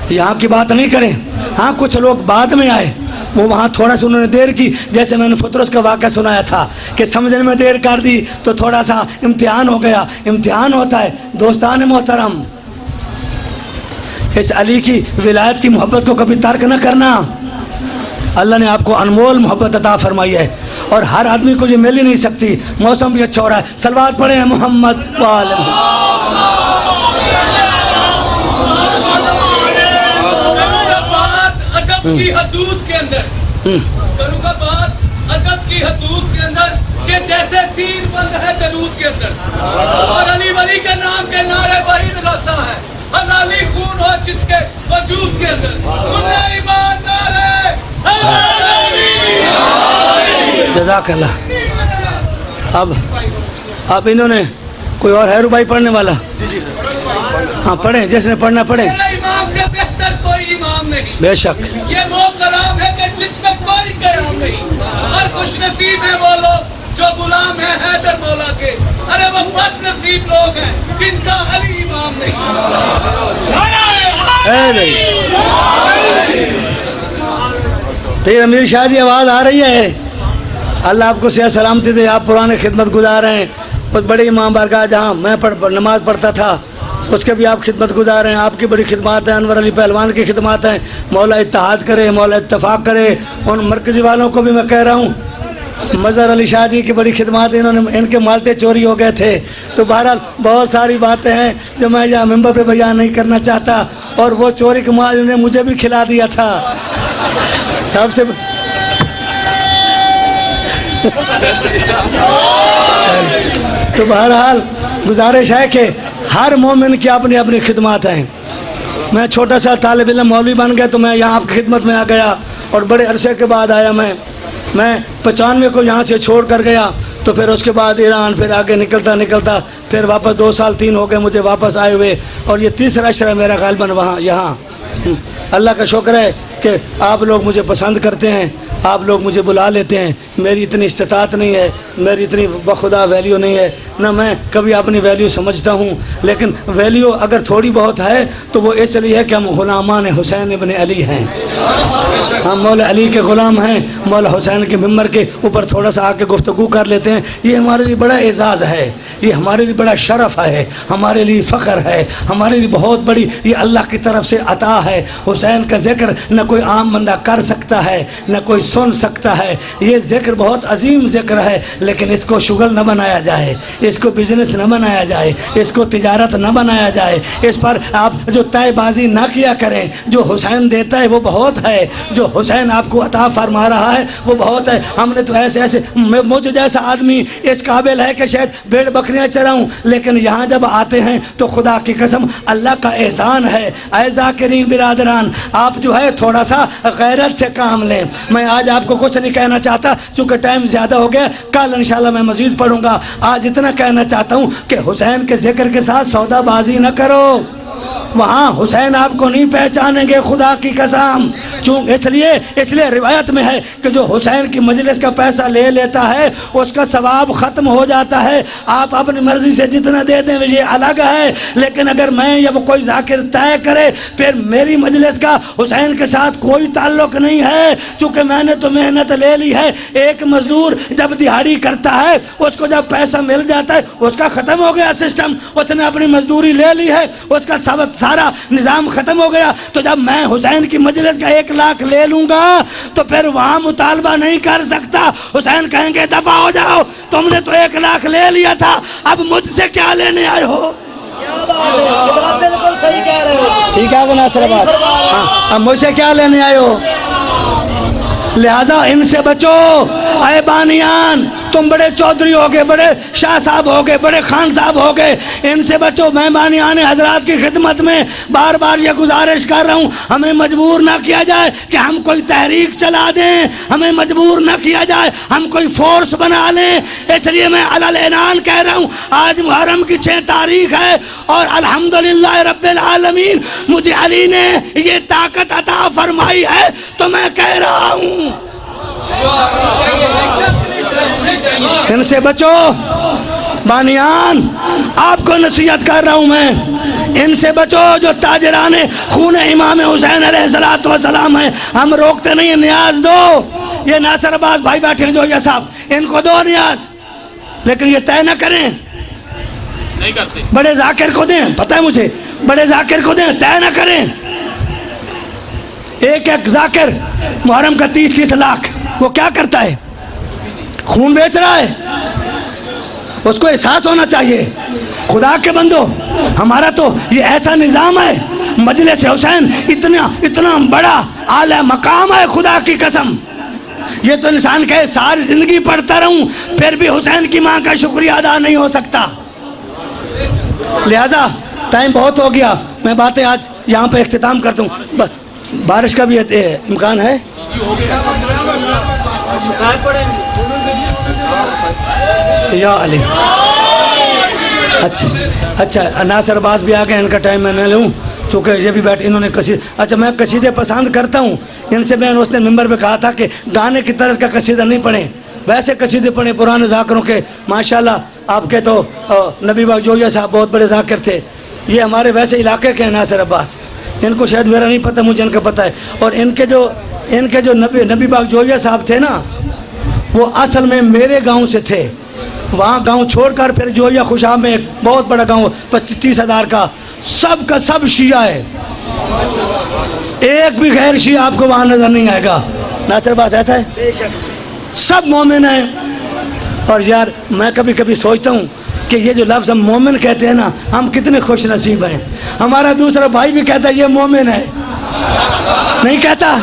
یہاں کی بات نہیں کریں۔ ہاں کچھ لوگ بعد میں آئے، وہ وہاں تھوڑا سا انہوں نے دیر کی، جیسے میں نے فطرس کا واقعہ سنایا تھا کہ سمجھنے میں دیر کر دی تو تھوڑا سا امتحان ہو گیا، امتحان ہوتا ہے۔ دوستان محترم اس علی کی ولایت کی محبت کو کبھی ترک نہ کرنا، اللہ نے آپ کو انمول محبت عطا فرمائی ہے اور ہر آدمی کو یہ مل ہی نہیں سکتی۔ موسم بھی اچھا ہو رہا ہے، صلوات پڑھیں ہیں محمد وآل ادب کی حدود کے اندر کروں گا بات، ادب کی حدود کے اندر کہ جیسے تیر بند ہے جلود کے اندر اور علی ولی کے نام کے نعرے بری لگاتا ہے، حلالی خون ہو جس کے وجود کے اندر انہیں ایمان نعرے جزاک اللہ۔ اب انہوں نے کوئی اور ہے ربائی پڑھنے والا؟ ہاں پڑھیں، جس نے پڑھنا پڑھیں۔ امام سے بہتر کوئی امام نہیں، بے شک یہ وہ کلام ہے کہ جس میں کوئی قیام نہیں، اور خوش نصیب ہے وہ لوگ جو غلام ہیں حیدر مولا کے، ارے وہ بد نصیب لوگ ہیں جن کا علی امام نہیں۔ پھر امیر شاہ جی آواز آ رہی ہے؟ اللہ آپ کو صحت سلامتی دے، آپ پرانے خدمت گزار ہیں، بہت بڑی امام بارگاہ جہاں میں نماز پڑھتا تھا اس کے بھی آپ خدمت گزار ہیں، آپ کی بڑی خدمات ہیں، انور علی پہلوان کی خدمات ہیں، مولا اتحاد کرے، مولا اتفاق کرے۔ ان مرکزی والوں کو بھی میں کہہ رہا ہوں مظہر علی شاہ جی کی بڑی خدمات ہیں، انہوں نے ان کے مالٹے چوری ہو گئے تھے، تو بہرحال بہت ساری باتیں ہیں جو میں یہاں ممبر پہ بیان نہیں کرنا چاہتا، اور وہ چوری کا مال انہوں نے مجھے بھی کھلا دیا تھا۔ سب سے تو بہرحال گزارش ہے کہ ہر مومن کی اپنی اپنی خدمات ہیں۔ میں چھوٹا سا طالب علم مولوی بن گیا تو میں یہاں آپ کی خدمت میں آ گیا، اور بڑے عرصے کے بعد آیا میں 95 کو یہاں سے چھوڑ کر گیا، تو پھر اس کے بعد ایران، پھر آگے نکلتا پھر واپس 2 سال 3 ہو گئے مجھے واپس آئے ہوئے، اور یہ تیسرا عشرہ ہے میرا غالباً وہاں یہاں۔ اللہ کا شکر ہے کہ آپ لوگ مجھے پسند کرتے ہیں، آپ لوگ مجھے بلا لیتے ہیں، میری اتنی استطاعت نہیں ہے، میری اتنی بخدا ویلیو نہیں ہے، نہ میں کبھی اپنی ویلیو سمجھتا ہوں، لیکن ویلیو اگر تھوڑی بہت ہے تو وہ اس لیے ہے کہ ہم غلامان حسین ابن علی ہیں، ہم مولا علی کے غلام ہیں، مولا حسین کے ممبر کے اوپر تھوڑا سا آ کے گفتگو کر لیتے ہیں، یہ ہمارے لیے بڑا اعزاز ہے، یہ ہمارے لیے بڑا شرف ہے، ہمارے لیے فخر ہے، ہمارے لیے بہت بڑی یہ اللہ کی طرف سے عطا ہے۔ حسین کا ذکر نہ کوئی عام بندہ کر سکتا ہے، نہ کوئی سن سکتا ہے، یہ ذکر بہت عظیم ذکر ہے، لیکن اس کو شغل نہ بنایا جائے، اس کو بزنس نہ بنایا جائے، اس کو تجارت نہ بنایا جائے، اس پر آپ جو طے بازی نہ کیا کریں۔ جو حسین دیتا ہے وہ بہت ہے، جو حسین آپ کو عطا فرما رہا ہے وہ بہت ہے۔ ہم نے تو ایسے مجھے جیسا آدمی اس قابل ہے کہ شاید بھیڑ بکریاں چراؤں، لیکن یہاں جب آتے ہیں تو خدا کی قسم اللہ کا احسان ہے۔ اے ذاکرین برادران، آپ جو ہے تھوڑا سا غیرت سے کام لیں۔ میں آج آپ کو کچھ نہیں کہنا چاہتا چونکہ ٹائم زیادہ ہو گیا، کل انشاءاللہ میں مزید پڑھوں گا۔ آج اتنا کہنا چاہتا ہوں کہ حسین کے ذکر کے ساتھ سودا بازی نہ کرو، وہاں حسین آپ کو نہیں پہچانیں گے خدا کی قسم۔ اس لیے روایت میں ہے کہ جو حسین کی مجلس کا پیسہ لے لیتا ہے اس کا ثواب ختم ہو جاتا ہے۔ آپ اپنی مرضی سے جتنا دے دیں یہ الگ ہے، لیکن اگر میں یا وہ کوئی ذاکر طے کرے پھر میری مجلس کا حسین کے ساتھ کوئی تعلق نہیں ہے، چونکہ میں نے تو محنت لے لی ہے۔ ایک مزدور جب دہاڑی کرتا ہے اس کو جب پیسہ مل جاتا ہے اس کا ختم ہو گیا سسٹم، اس نے اپنی مزدوری لے لی ہے، اس کا سارا نظام ختم ہو گیا۔ تو جب میں حسین کی مجلس کا 1 لاکھ لے لوں گا تو پھر وہاں مطالبہ نہیں کر سکتا۔ حسین کہیں گے دفع ہو جاؤ، تم نے تو 1 لاکھ لے لیا تھا، اب مجھ سے کیا لینے آئے ہو؟ بالکل صحیح کہہ رہے ہو، ٹھیک ہے ناصر آباد، اب مجھ سے کیا لینے آئے ہو؟ لہذا ان سے بچو اے بانیان، تم بڑے چودھری ہو گئے، بڑے شاہ صاحب ہو گئے، بڑے خان صاحب ہو گئے، ان سے بچو۔ میں بانیان حضرات کی خدمت میں بار بار یہ گزارش کر رہا ہوں، ہمیں مجبور نہ کیا جائے کہ ہم کوئی تحریک چلا دیں، ہمیں مجبور نہ کیا جائے ہم کوئی فورس بنا لیں۔ اس لیے میں علل اعلان کہہ رہا ہوں، آج محرم کی 6 تاریخ ہے اور الحمدللہ رب العالمین مجھے علی نے یہ طاقت عطا فرمائی ہے تو میں کہہ رہا ہوں ان سے بچو۔ بانیان آپ کو نصیحت کر رہا ہوں میں، ان سے بچو جو تاجران خون امام حسین علیہ السلام ہیں۔ ہم روکتے نہیں، نیاز دو۔ یہ ناصر عباس بھائی بیٹھے ہیں جو یہ صاحب، ان کو دو نیاز، لیکن یہ طے نہ کریں، نہیں کرتے۔ بڑے ذاکر کو دیں، پتہ ہے مجھے، بڑے ذاکر کو دیں، طے نہ کریں۔ ایک ذاکر محرم کا 30 لاکھ وہ کیا کرتا ہے؟ خون بیچ رہا ہے، اس کو احساس ہونا چاہیے۔ خدا کے بندو، ہمارا تو یہ ایسا نظام ہے، مجلس حسین اتنا بڑا اعلی مقام ہے خدا کی قسم۔ یہ تو انسان کہے ساری زندگی پڑھتا رہوں پھر بھی حسین کی ماں کا شکریہ ادا نہیں ہو سکتا۔ لہذا ٹائم بہت ہو گیا، میں باتیں آج یہاں پہ اختتام کرتا ہوں۔ بس بارش کا بھی امکان ہے؟ یا علی، اچھا ناصر عباس بھی آ گئے، ان کا ٹائم میں نہ لوں چونکہ یہ بھی بیٹھے، انہوں نے اچھا میں قصیدے پسند کرتا ہوں ان سے۔ میں نے اس نے ممبر پہ کہا تھا کہ گانے کی طرز کا قصیدہ نہیں پڑھیں، ویسے قصیدے پڑھیں پرانے ذاکروں کے۔ ماشاءاللہ آپ کے تو نبی باغ جویا صاحب بہت بڑے ذاکر تھے، یہ ہمارے ویسے علاقے کے ہیں ناصر عباس، ان کو شاید میرا نہیں پتہ، مجھے ان کا پتہ ہے۔ اور ان کے جو نبی باغ جویا صاحب تھے نا، وہ اصل میں میرے گاؤں سے تھے، وہاں گاؤں چھوڑ کر پھر جویا خوشاب میں ایک بہت بڑا گاؤں 30,000 کا سب شیعہ ہے، ایک بھی غیر شیعہ آپ کو وہاں نظر نہیں آئے گا۔ ناصر عباس ایسا ہے، بے شک سب مومن ہیں۔ اور یار میں کبھی کبھی سوچتا ہوں کہ یہ جو لفظ ہم مومن کہتے ہیں نا، ہم کتنے خوش نصیب ہیں۔ ہمارا دوسرا بھائی بھی کہتا ہے یہ مومن ہے، نہیں کہتا؟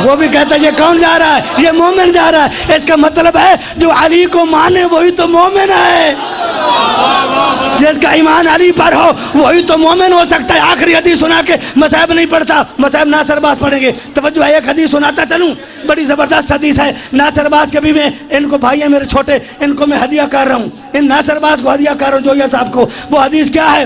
وہ بھی کہتا ہے یہ کون جا رہا ہے؟ یہ مومن جا رہا ہے۔ اس کا مطلب ہے جو علی کو مانے وہی تو مومن ہے، جس کا ایمان علی پر ہو وہی تو مومن ہو سکتا ہے۔ آخری حدیث سنا کے مصاحب نہیں پڑھتا، مصاحب ناصر عباس پڑھیں گے۔ توجہ ہے، ایک حدیث سناتا چلوں، بڑی زبردست حدیث ہے ناصر عباس کے بھی، میں ان کو بھائی ہیں میرے چھوٹے، ان کو میں ہدیہ کر رہا ہوں، ان ناصر عباس کو ہدیہ کر رہا ہوں جویا صاحب کو۔ وہ حدیث کیا ہے؟